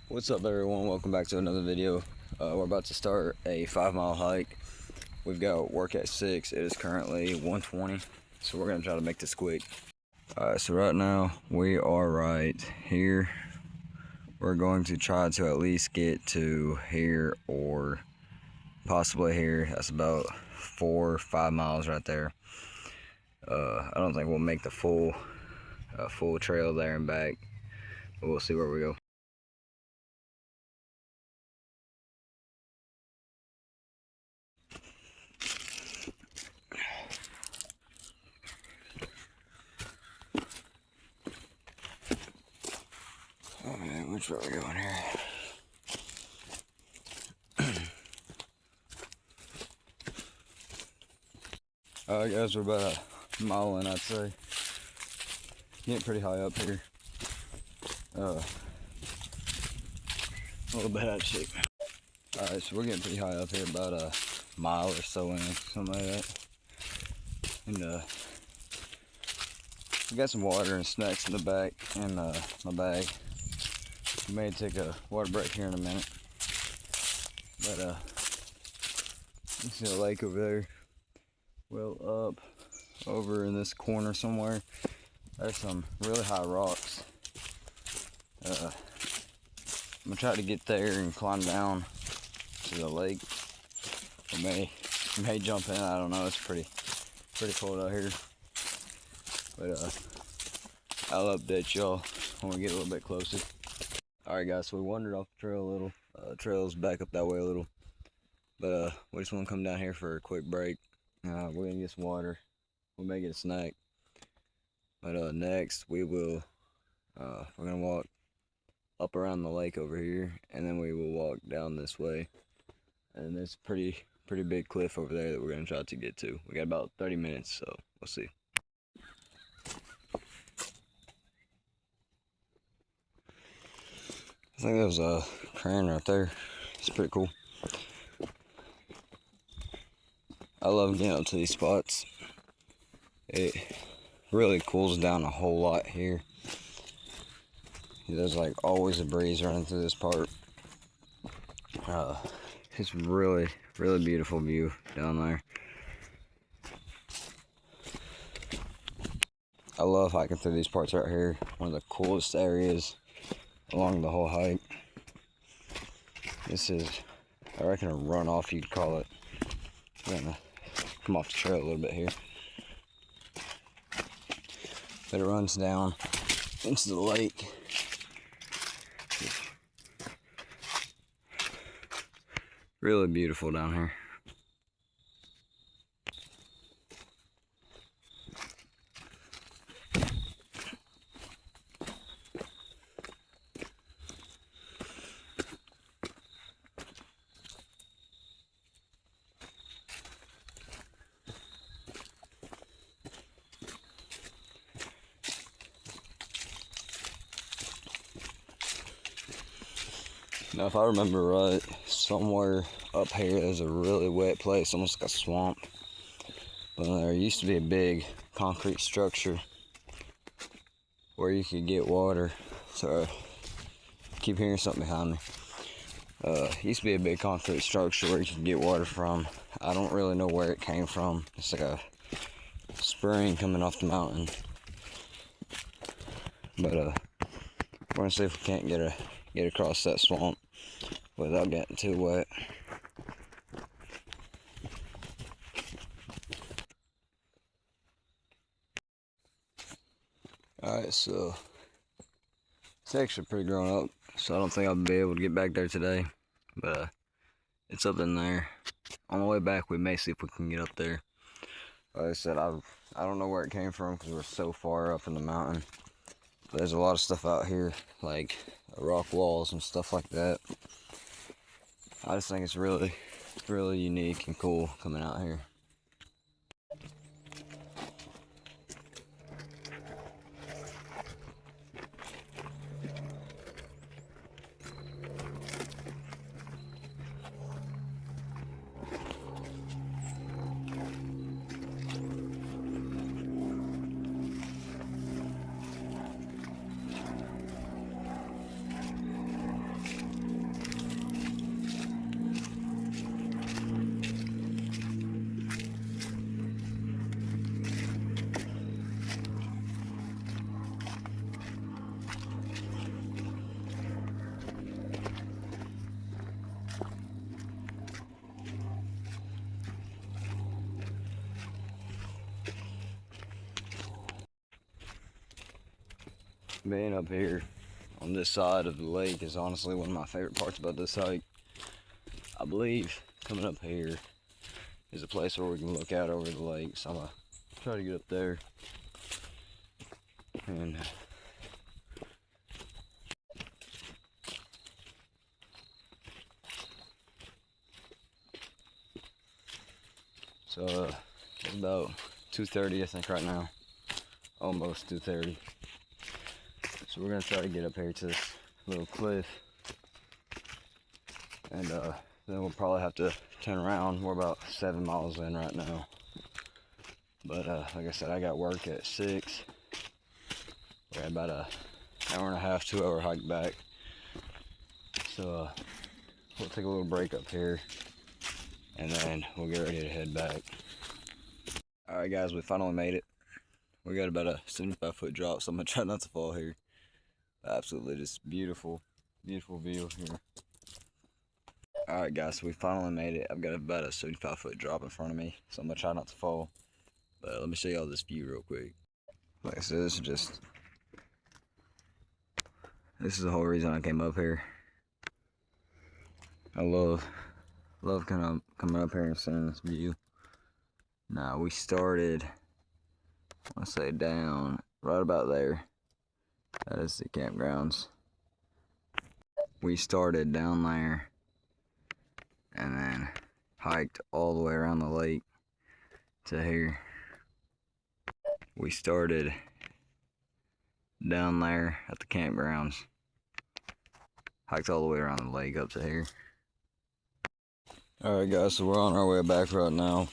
What's up, everyone? Welcome back to another video. We're about to start a 5-mile hike. We've got work at 6. It is currently 1:20, so we're gonna try to make this quick. Alright, so right now we are right here. We're going to try to at least get to here or possibly here. That's about 4 or 5 miles right there. I don't think we'll make the full trail there and back, but we'll see where we go. Alright, which way are we going here? Alright guys, we're about a mile in, I'd say. Getting pretty high up here. A little bit out of shape. Alright, so we're getting pretty high up here, about a mile or so in, something like that. And we got some water and snacks in the back in my bag. We may take a water break here in a minute. But you see the lake over there. Well up over in this corner somewhere. There's some really high rocks. I'm gonna try to get there and climb down to the lake. We may jump in. I don't know. It's pretty cold out here. But I'll update y'all when we get a little bit closer. All right, guys. So we wandered off the trail a little. Trail's back up that way a little. But we just want to come down here for a quick break. We're gonna get some water. We may get a snack. But next we will. We're gonna walk up around the lake over here, and then we will walk down this way. And there's a pretty big cliff over there that we're gonna try to get to. We got about 30 minutes, so we'll see. I think there's a crane right there. It's pretty cool. I love getting up to these spots. It really cools down a whole lot here. There's like always a breeze running through this part. It's really beautiful view down there. I love hiking through these parts right here. One of the coolest areas along the whole hike. This is, I reckon, a runoff, you'd call it. I'm gonna come off the trail a little bit here. But it runs down into the lake. Really beautiful down here. Now, if I remember right, somewhere up here there's a really wet place, almost like a swamp. But there used to be a big concrete structure where you could get water. Sorry, I keep hearing something behind me. Used to be a big concrete structure where you could get water from. I don't really know where it came from. It's like a spring coming off the mountain. But we're gonna see if we can't get across that swamp without getting too wet. Alright, so it's actually pretty grown up, so I don't think I'll be able to get back there today. But it's up in there. On the way back, we may see if we can get up there. Like I said, I don't know where it came from because we're so far up in the mountain. But there's a lot of stuff out here, like rock walls and stuff like that. I just think it's really unique and cool coming out here. being up here on this side of the lake is honestly one of my favorite parts about this hike. I believe coming up here is a place where we can look out over the lake, so I'm gonna try to get up there and so it's about 2:30 I think right now, almost 2:30. So we're gonna try to get up here to this little cliff, and then we'll probably have to turn around. We're about 7 miles in right now, but like I said, I got work at 6. We're at about a hour and a half, 2-hour hike back. So we'll take a little break up here, and then we'll get ready to head back. All right, guys, we finally made it. We got about a 75-foot drop, so I'm gonna try not to fall here. Absolutely just beautiful, beautiful view here. All right, guys, so we finally made it. I've got about a 75-foot drop in front of me, so I'm gonna try not to fall. But let me show y'all this view real quick. Like I said, this is the whole reason I came up here. I love kind of coming up here and seeing this view. Now we started, let's say down right about there. That is the campgrounds. We started down there and then hiked all the way around the lake to here. We started down there at the campgrounds, hiked all the way around the lake up to here. Alright guys, so we're on our way back right now.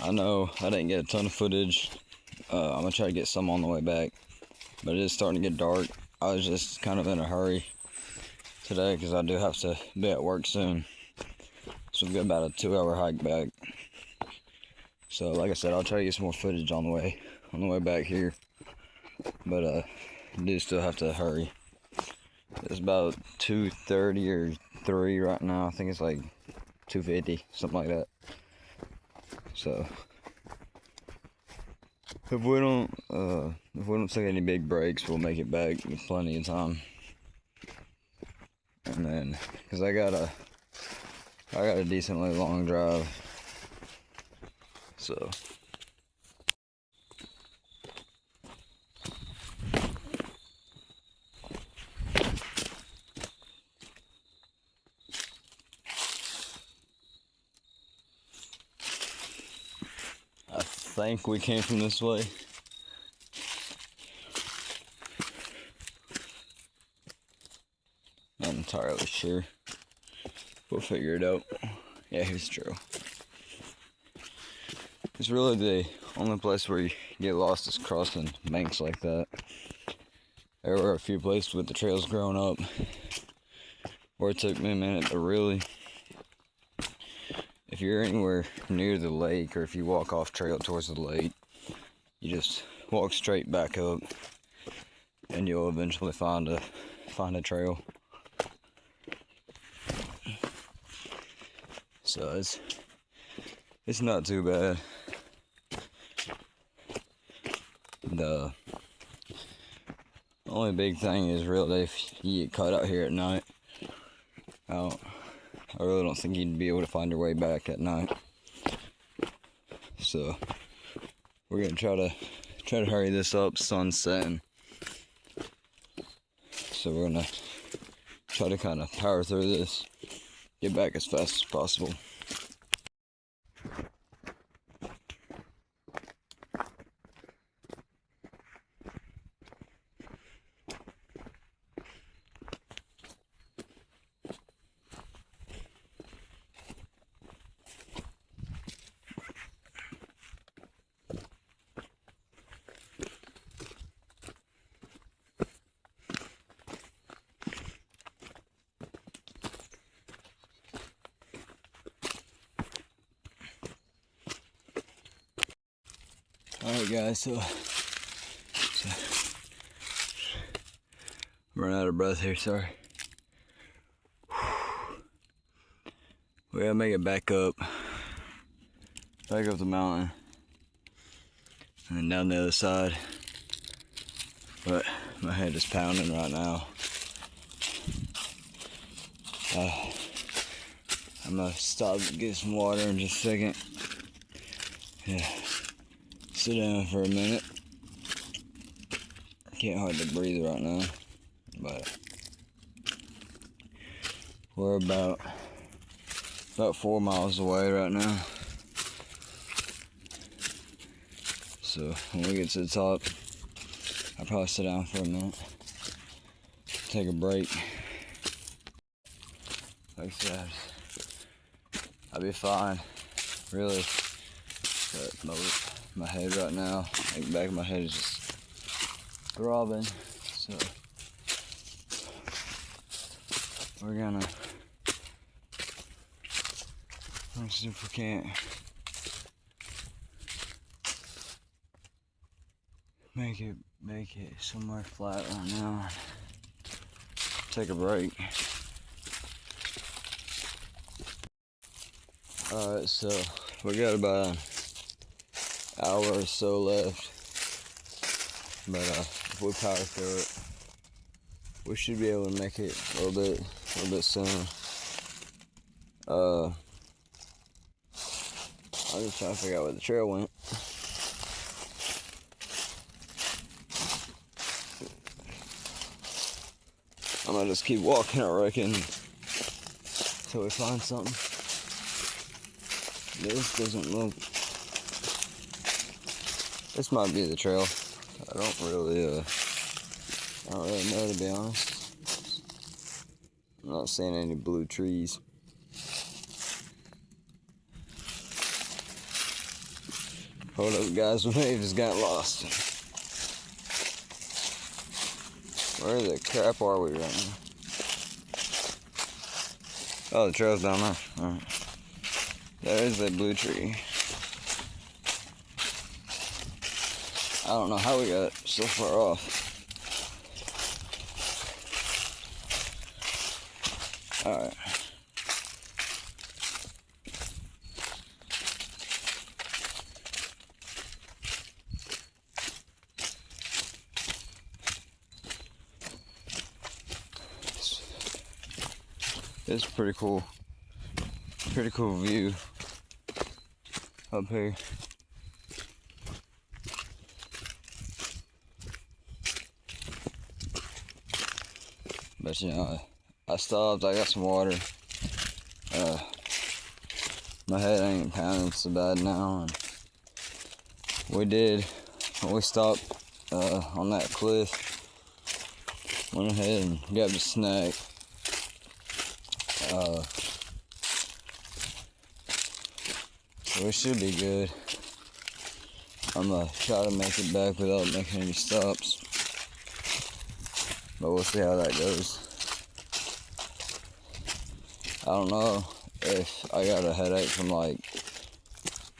I know I didn't get a ton of footage. I'm gonna try to get some on the way back, but it is starting to get dark. I was just kind of in a hurry today because I do have to be at work soon. So we've got about a 2-hour hike back. So like I said, I'll try to get some more footage on the way back here. But I do still have to hurry. It's about 2:30 or 3 right now. I think it's like 2:50, something like that. So if we don't take any big breaks, we'll make it back with plenty of time. And then, cause I got a decently long drive, so. I think we came from this way. Not entirely sure. We'll figure it out. Yeah, here's true. It's really the only place where you get lost is crossing banks like that. There were a few places with the trails growing up where it took me a minute to really. If you're anywhere near the lake, or if you walk off trail towards the lake, you just walk straight back up, and you'll eventually find a trail. So it's not too bad. The only big thing is really if you get caught out here at night. I really don't think you'd be able to find your way back at night. So we're gonna try to hurry this up. Sun's setting, so we're gonna try to kind of power through this, get back as fast as possible. Alright guys, so run out of breath here, sorry. We gotta make it back up the mountain, and then down the other side. but my head is pounding right now. I'm gonna stop and get some water in just a second. Yeah, sit down for a minute. I can't hardly breathe right now, but we're about 4 miles away right now. So when we get to the top, I'll probably sit down for a minute, take a break. Like I said, I'll be fine, really. But my head right now, like the back of my head is just throbbing. So we're gonna, let's see if we can't make it somewhere flat right now. Take a break. Alright, so we got about an hour or so left. But if we power through it, we should be able to make it a little bit sooner. I'm just trying to figure out where the trail went. I'm gonna just keep walking, I reckon, until we find something. This doesn't look. This might be the trail. I don't really know, to be honest. I'm not seeing any blue trees. Hold up, guys, we may have just got lost. Where the crap are we right now? Oh, the trail's down there. Alright. There is that blue tree. I don't know how we got so far off. Alright. It's pretty cool. Pretty cool view up here. But you know, I stopped, I got some water. My head ain't pounding so bad now. And when we stopped on that cliff, went ahead and grabbed a snack. So we should be good. I'm gonna try to make it back without making any stops. But we'll see how that goes. I don't know if I got a headache from like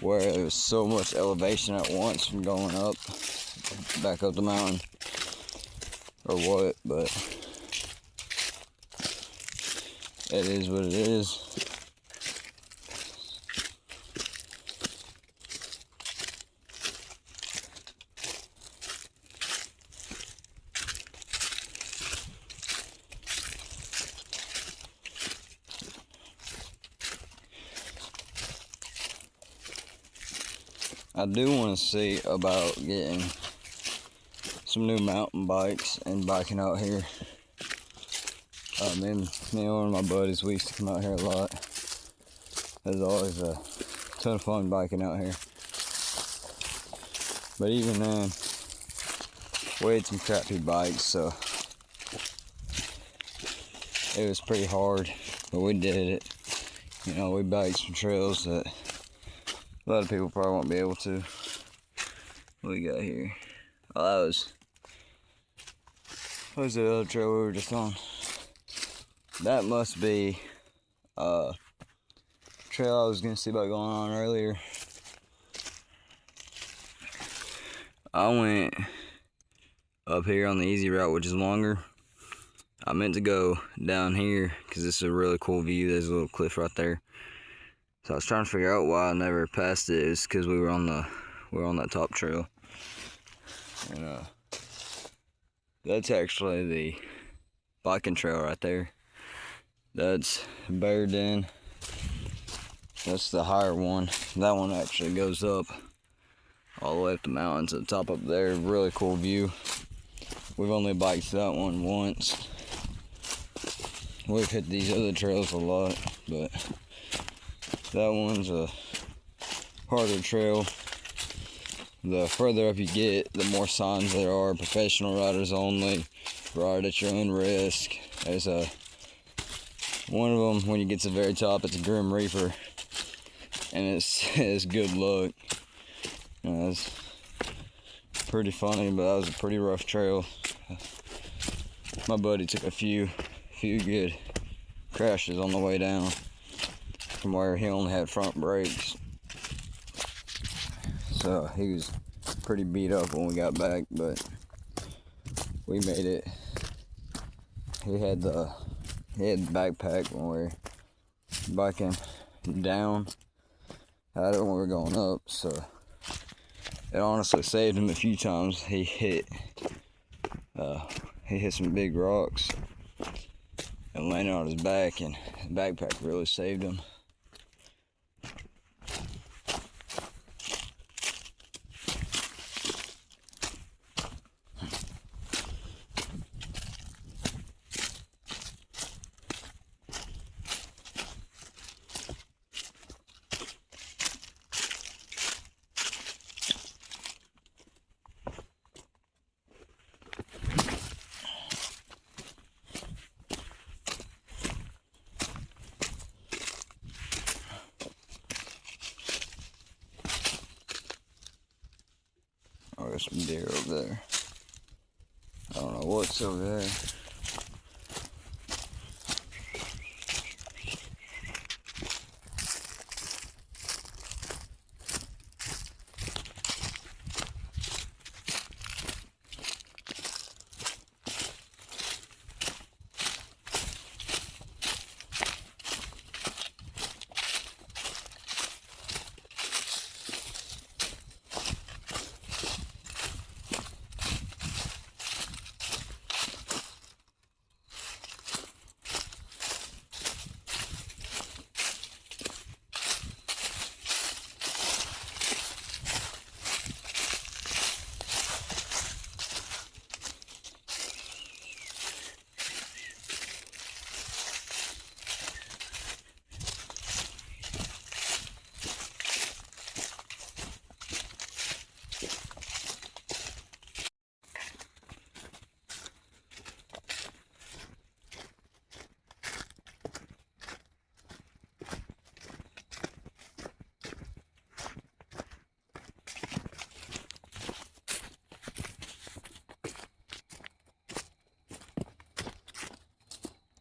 where it was so much elevation at once from going up, back up the mountain, or what, but it is what it is. I do want to see about getting some new mountain bikes and biking out here. Me and one of my buddies, we used to come out here a lot. There's always a ton of fun biking out here. But even then, we had some crappy bikes, so it was pretty hard, but we did it. You know, we biked some trails that a lot of people probably won't be able to. What we got here? Oh, what was the other trail we were just on? That must be trail I was gonna see about going on earlier. I went up here on the easy route, which is longer. I meant to go down here because this is a really cool view. There's a little cliff right there. So I was trying to figure out why I never passed it. It's because we were on that top trail. And That's actually the biking trail right there. That's Bear Den. That's the higher one. That one actually goes up all the way up the mountain to the top up there. Really cool view. We've only biked that one once. We've hit these other trails a lot, but that one's a harder trail. The further up you get, the more signs there are. Professional riders only, ride at your own risk. There's one of them, when you get to the very top, it's a Grim Reaper, and it says good luck. It's pretty funny, but that was a pretty rough trail. My buddy took a few good crashes on the way down from where he only had front brakes. So he was pretty beat up when we got back, but we made it. He had the backpack when we were biking down. I had it when we were going up, so it honestly saved him a few times. He hit some big rocks and landed on his back, and the backpack really saved him. Oh, there's some deer over there. I don't know what's over there.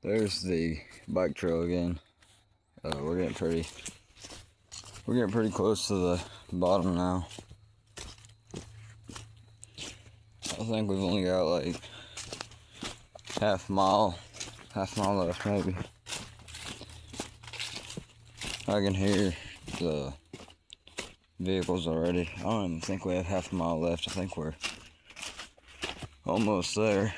There's the bike trail again. We're getting pretty close to the bottom now. I think we've only got like half a mile left maybe. I can hear the vehicles already. I don't even think we have half a mile left. I think we're almost there.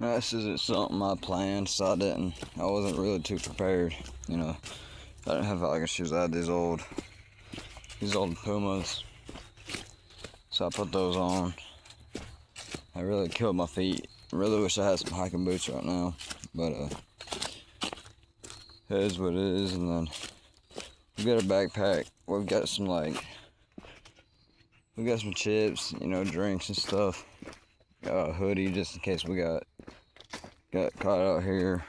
This isn't something I planned, so I wasn't really too prepared. You know, I didn't have hiking shoes. I had these old Pumas. So I put those on. I really killed my feet. Really wish I had some hiking boots right now, but it is what it is. And then we got a backpack. We've got some we got some chips, you know, drinks and stuff. Got a hoodie just in case we got caught out here.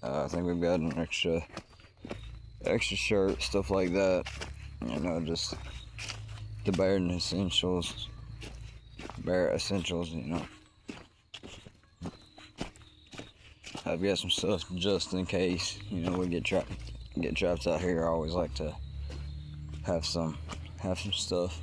I think we've got an extra shirt, stuff like that. You know, just the bare essentials, you know. I've got some stuff just in case, you know, we get trapped out here. I always like to have some stuff.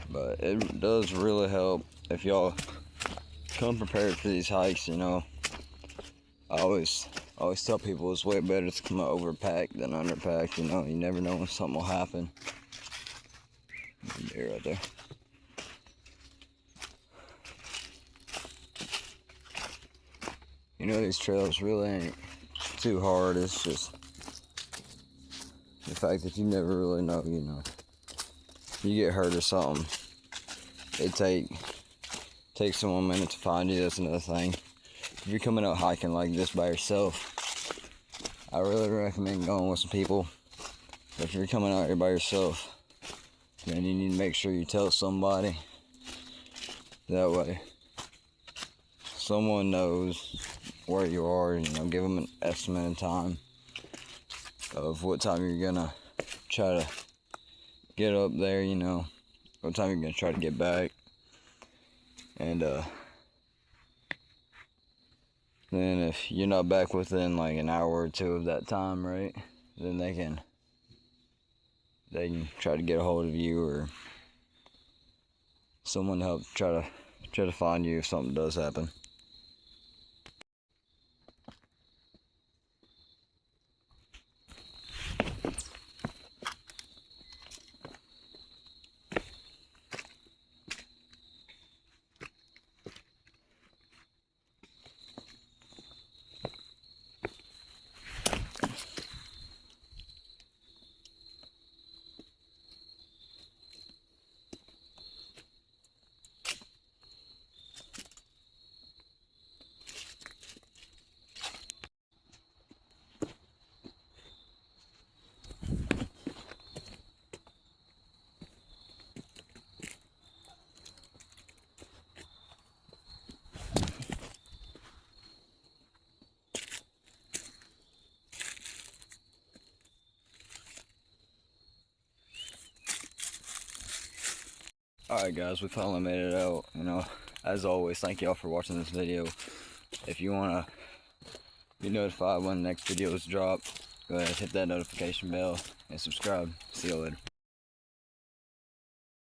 But it does really help if y'all come prepared for these hikes, you know. I always tell people it's way better to come out overpacked than underpacked, you know. You never know when something will happen. Deer right there. You know, these trails really ain't too hard. It's just the fact that you never really know, you know. You get hurt or something, it takes someone a minute to find you. That's another thing. If you're coming out hiking like this by yourself, I really recommend going with some people. If you're coming out here by yourself, then you need to make sure you tell somebody. That way, someone knows where you are. You know, give them an estimate of time of what time you're gonna try to get up there. You know, what time you're gonna try to get back, and then if you're not back within like an hour or two of that time, right, then they can try to get a hold of you, or someone to help try to find you if something does happen. Alright guys, we finally made it out. You know, as always, thank y'all for watching this video. If you want to be notified when the next video is dropped, go ahead and hit that notification bell and subscribe. See you later.